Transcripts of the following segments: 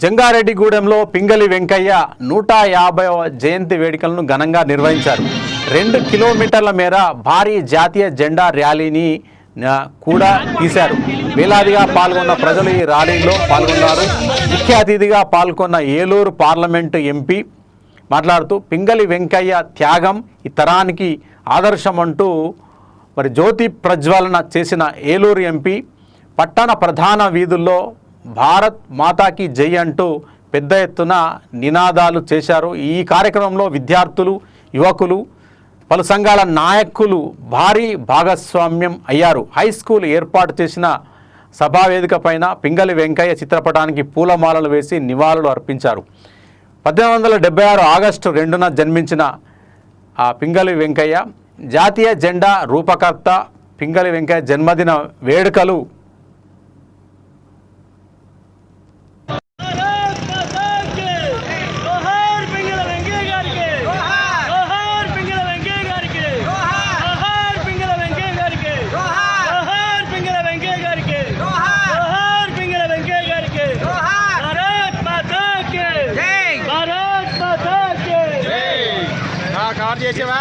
జంగారెడ్డిగూడెంలో పింగళి వెంకయ్య 150వ జయంతి వేడుకలను ఘనంగా నిర్వహించారు. 2 కిలోమీటర్ల మేర భారీ జాతీయ జెండా ర్యాలీని కూడా తీశారు. వేలాదిగా పాల్గొన్న ప్రజలు ఈ ర్యాలీలో పాల్గొన్నారు. ముఖ్య అతిథిగా పాల్గొన్న ఏలూరు పార్లమెంటు ఎంపీ మాట్లాడుతూ పింగళి వెంకయ్య త్యాగం ఈ తరానికి ఆదర్శం అంటూ జ్యోతి ప్రజ్వలన చేసిన ఏలూరు ఎంపీ పట్టణ ప్రధాన వీధుల్లో భారత్ మాతాకి జై అంటూ పెద్ద ఎత్తున నినాదాలు చేశారు. ఈ కార్యక్రమంలో విద్యార్థులు, యువకులు, పలు సంఘాల నాయకులు భారీ భాగస్వామ్యం అయ్యారు. హై స్కూల్ ఏర్పాటు చేసిన సభావేదిక పైన పింగళి వెంకయ్య చిత్రపటానికి పూలమాలలు వేసి నివాళులు అర్పించారు. 1876 ఆగస్టు 2న జన్మించిన పింగళి వెంకయ్య జాతీయ జెండా రూపకర్త. పింగళి వెంకయ్య జన్మదిన వేడుకలు చేసేవా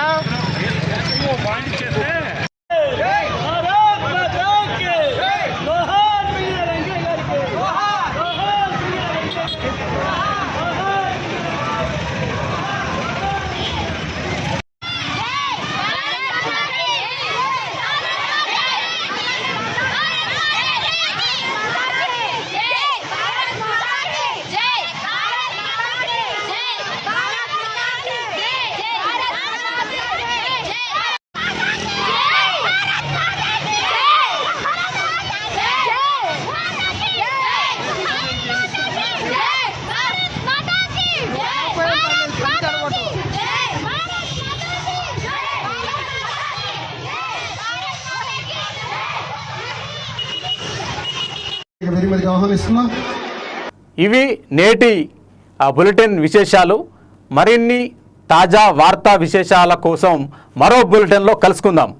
ఇవి నేటి బులెటిన్ విశేషాలు. మరిన్ని తాజా వార్తా విశేషాల కోసం మరో బులెటిన్లో కలుసుకుందాం.